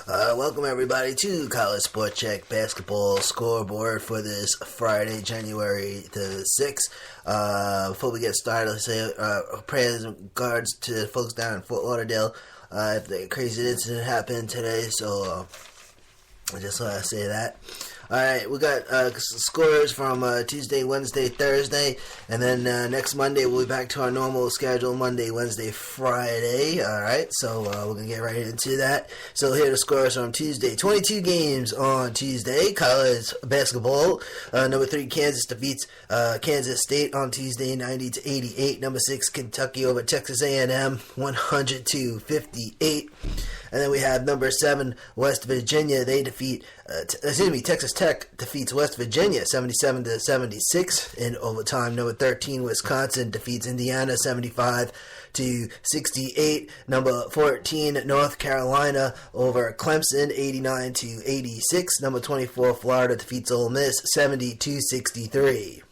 Welcome everybody to College Sport Check Basketball Scoreboard for this Friday, January the 6th. Before we get started, let's say prayers and regards to the folks down in Fort Lauderdale. If the crazy incident happened today, so I just want to say that. Alright, we got scores from Tuesday, Wednesday, Thursday, and then next Monday we'll be back to our normal schedule, Monday, Wednesday, Friday. Alright, so we're going to get right into that. So here are the scores from Tuesday. 22 games on Tuesday, college basketball. Number 3, Kansas defeats Kansas State on Tuesday, 90-88. Number 6, Kentucky over Texas A&M, 100-58. And then we have number 7, West Virginia. They defeat, Texas Tech defeats West Virginia 77-76 in overtime. Number 13, Wisconsin defeats Indiana 75-68. Number 14, North Carolina over Clemson 89-86. Number 24, Florida defeats Ole Miss 70-63.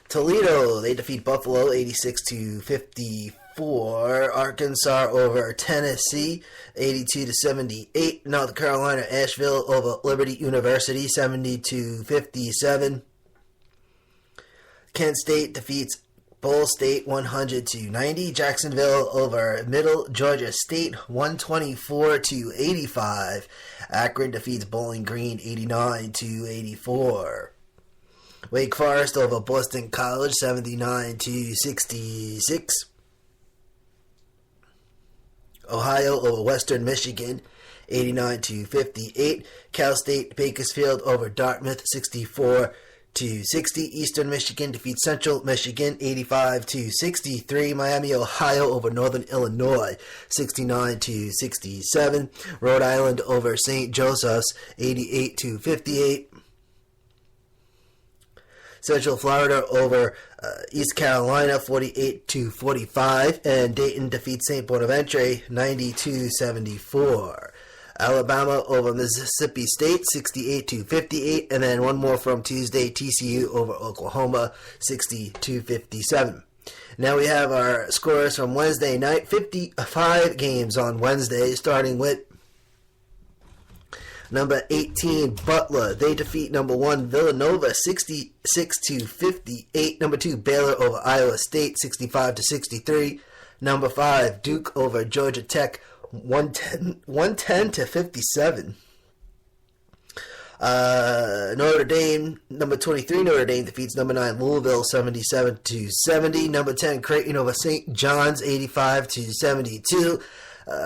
Toledo, they defeat Buffalo 86-54. Arkansas over Tennessee 82-78. North Carolina, Asheville over Liberty University 70-57. Kent State defeats Ball State 100-90. Jacksonville over Middle Georgia State 124-85. Akron defeats Bowling Green 89-84. Wake Forest over Boston College 79-66. Ohio over Western Michigan 89-58. Cal State Bakersfield over Dartmouth 64-60. Eastern Michigan defeats Central Michigan 85-63. Miami, Ohio over Northern Illinois 69-67. Rhode Island over St. Joseph's 88-58. Central Florida over East Carolina 48-45, and Dayton defeats St. Bonaventure 92-74. Alabama over Mississippi State 68-58, and then one more from Tuesday, TCU over Oklahoma 60-57. Now we have our scores from Wednesday night. 55 games on Wednesday, starting with number 18, Butler. They defeat number 1, Villanova, 66-58. Number 2, Baylor over Iowa State, 65-63. Number 5, Duke over Georgia Tech, 110-57. Notre Dame, number 23, Notre Dame defeats number 9, Louisville, 77-70. Number 10, Creighton over St. John's, 85-72.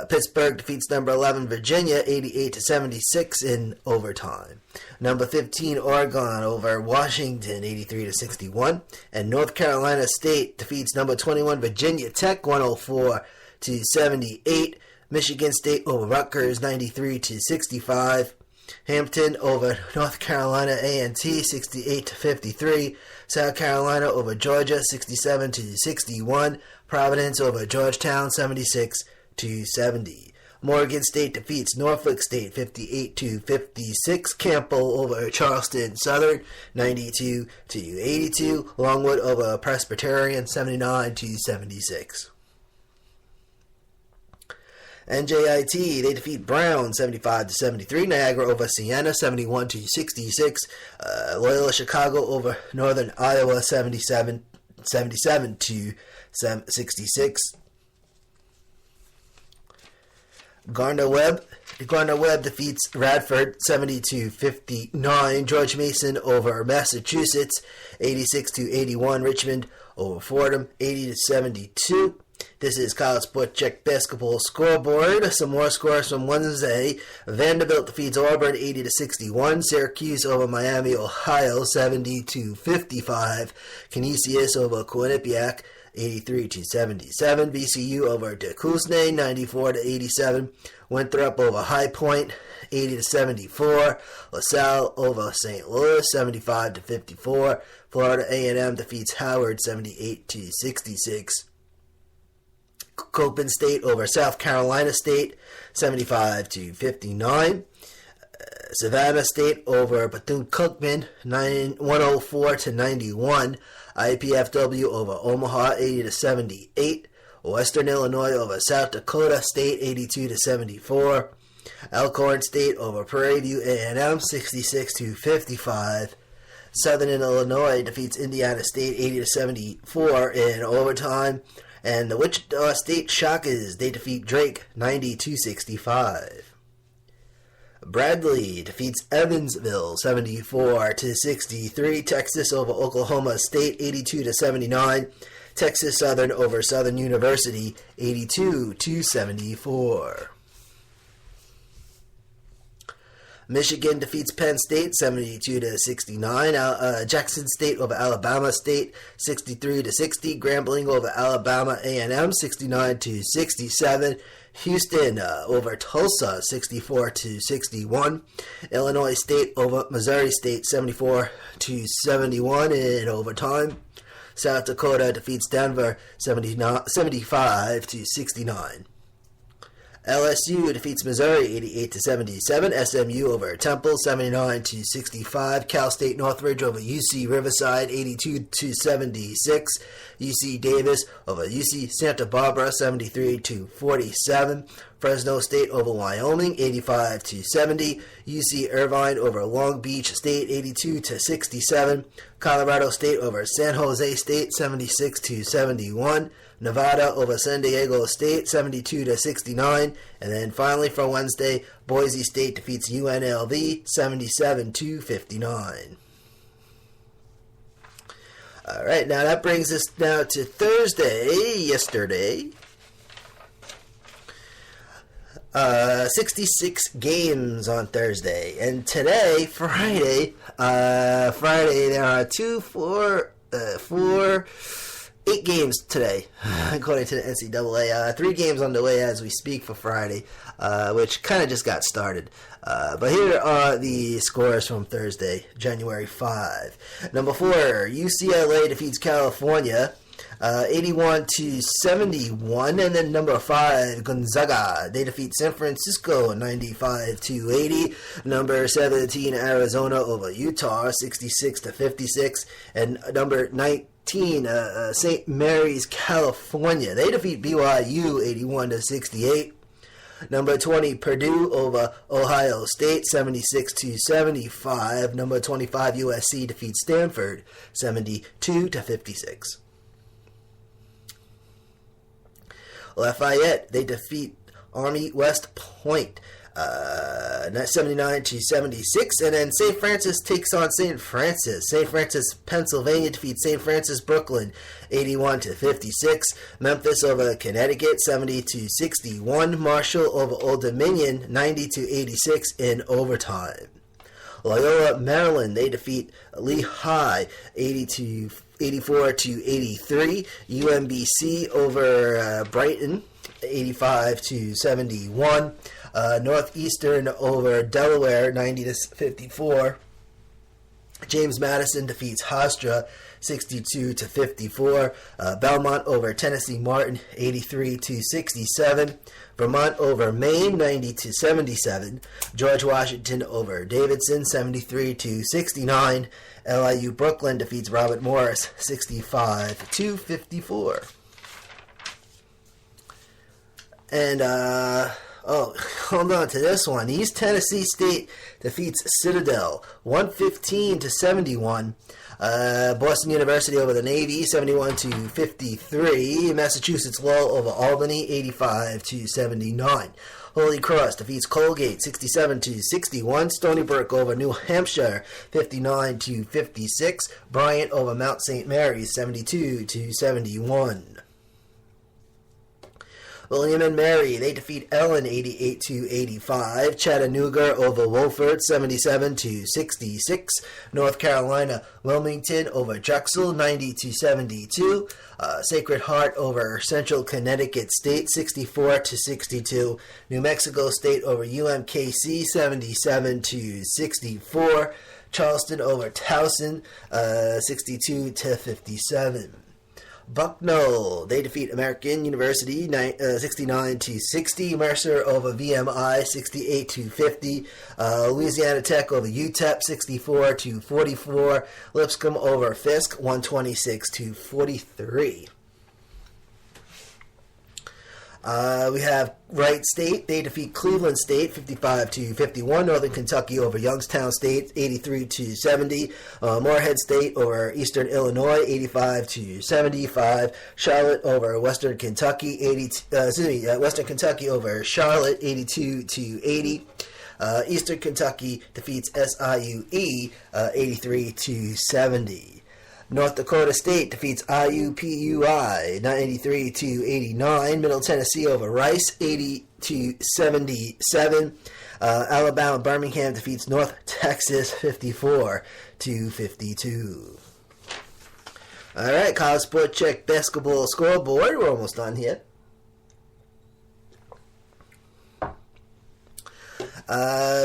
Pittsburgh defeats number 11, Virginia, 88-76 in overtime. Number 15, Oregon over Washington, 83-61. And North Carolina State defeats number 21, Virginia Tech, 104-78. Michigan State over Rutgers, 93-65. Hampton over North Carolina A&T, 68-53. South Carolina over Georgia, 67-61. Providence over Georgetown, 76-70. Morgan State defeats Norfolk State 58-56. Campbell over Charleston Southern 92-82. Longwood over Presbyterian 79-76. NJIT, they defeat Brown 75-73. Niagara over Siena 71-66. Loyola Chicago over Northern Iowa 77-66. Gardner-Webb defeats Radford 70-59. George Mason over Massachusetts 86-81. Richmond over Fordham 80-72. This is College Sport Check Basketball Scoreboard. Some more scores from Wednesday. Vanderbilt defeats Auburn 80-61. Syracuse over Miami, Ohio 70-55. Canisius over Quinnipiac 83-77. VCU over Duquesne 94-87. Winthrop over High Point 80-74. LaSalle over St. Louis 75-54. Florida A&M defeats Howard 78-66. Copen State over South Carolina State 75-59. Savannah State over Bethune-Cookman 104-91. IPFW over Omaha 80-78. Western Illinois over South Dakota State 82-74. Elkhorn State over Prairie View A&M 66-55. Southern Illinois defeats Indiana State 80-74 in overtime. And the Wichita State Shockers, they defeat Drake 90-65. Bradley defeats Evansville 74-63. Texas over Oklahoma State 82-79. Texas Southern over Southern University 82-74. Michigan defeats Penn State 72-69. Jackson State over Alabama State 63-60. Grambling over Alabama A&M 69-67. Houston over Tulsa 64-61. Illinois State over Missouri State 74-71 in overtime. South Dakota defeats Denver 75-69. LSU defeats Missouri 88-77. SMU over Temple 79-65. Cal State Northridge over UC Riverside 82-76. UC Davis over UC Santa Barbara 73-47. Fresno State over Wyoming 85-70. UC Irvine over Long Beach State 82-67. Colorado State over San Jose State 76-71. Nevada over San Diego State 72-69. And then finally for Wednesday, Boise State defeats UNLV 77-59. All right, now that brings us now to Thursday, yesterday. 66 games on Thursday. And today, Friday, there are 8 games today, according to the NCAA. 3 games on the way as we speak for Friday, which kind of just got started. But here are the scores from Thursday, January 5. Number 4, UCLA defeats California 81-71. And then number 5, Gonzaga, they defeat San Francisco 95-80. Number 17, Arizona over Utah 66-56. And number 19, St. Mary's, California, they defeat BYU 81-68. Number 20, Purdue over Ohio State 76-75. Number 25, USC defeats Stanford 72-56. Lafayette, they defeat Army West Point 79-76, and then St. Francis takes on St. Francis. St. Francis, Pennsylvania defeats St. Francis, Brooklyn 81-56. Memphis over Connecticut 70-61. Marshall over Old Dominion 90-86 in overtime. Loyola, Maryland, they defeat Lehigh 84-83. UMBC over Brighton 85-71. Northeastern over Delaware 90-54. James Madison defeats Hofstra 62-54. Belmont over Tennessee Martin 83-67. Vermont over Maine 90-77. George Washington over Davidson 73-69. LIU Brooklyn defeats Robert Morris 65-54. And hold on to this one. East Tennessee State defeats Citadel 115-71. Boston University over the Navy 71-53. Massachusetts Lowell over Albany 85-79. Holy Cross defeats Colgate 67-61. Stony Brook over New Hampshire 59-56. Bryant over Mount St. Mary's 72-71. William and Mary, they defeat Ellen 88-85. Chattanooga over Wolford 77-66. North Carolina, Wilmington over Drexel 90-72. Sacred Heart over Central Connecticut State 64-62. New Mexico State over UMKC 77-64. Charleston over Towson 62-57. Bucknell, they defeat American University 69-60. Mercer over VMI 68-50. Louisiana Tech over UTEP 64-44. Lipscomb over Fisk 126-43. We have Wright State. They defeat Cleveland State 55-51. Northern Kentucky over Youngstown State 83-70. Morehead State over Eastern Illinois 85-75. Charlotte over Western Kentucky Western Kentucky over Charlotte 82-80. Eastern Kentucky defeats SIUE 83-70. North Dakota State defeats IUPUI 93-89. Middle Tennessee over Rice 80-77. Alabama Birmingham defeats North Texas 54-52. All right, College Sport Check basketball scoreboard. We're almost done here.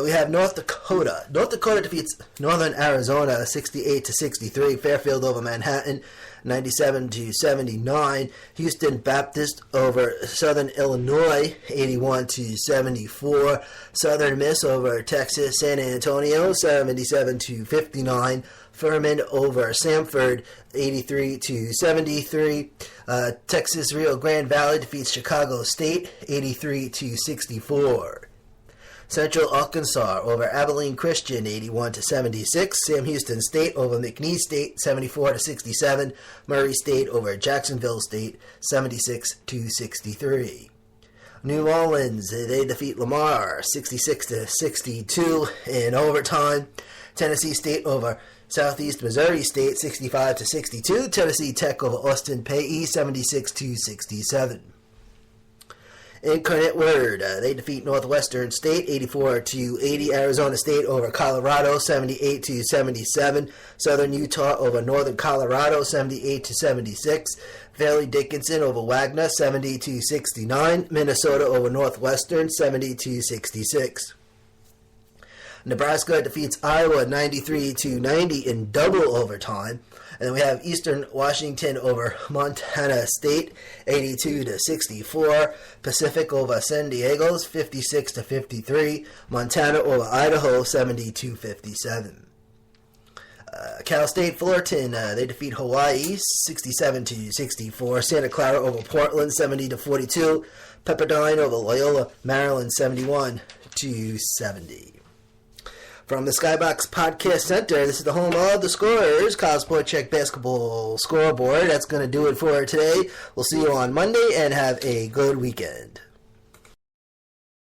We have North Dakota. North Dakota defeats Northern Arizona 68-63. Fairfield over Manhattan 97-79. Houston Baptist over Southern Illinois 81-74. Southern Miss over Texas San Antonio 77-59. Furman over Samford 83-73. Texas Rio Grande Valley defeats Chicago State 83-64. Central Arkansas over Abilene Christian 81-76. Sam Houston State over McNeese State 74-67. Murray State over Jacksonville State 76-63. New Orleans, they defeat Lamar 66-62 in overtime. Tennessee State over Southeast Missouri State 65-62. Tennessee Tech over Austin Peay 76-67. Incarnate Word, they defeat Northwestern State 84-80. Arizona State over Colorado 78-77. Southern Utah over Northern Colorado 78-76. Fairleigh Dickinson over Wagner 70-69. Minnesota over Northwestern 70-66. Nebraska defeats Iowa 93-90 in double overtime. And then we have Eastern Washington over Montana State, 82-64. Pacific over San Diego's, 56-53. Montana over Idaho, 72-57. Cal State Fullerton, they defeat Hawaii, 67-64. Santa Clara over Portland, 70-42. Pepperdine over Loyola, Maryland, 71-70. From the Skybox Podcast Center, this is the home of the scorers, College Sport Check Basketball Scoreboard. That's going to do it for today. We'll see you on Monday, and have a good weekend.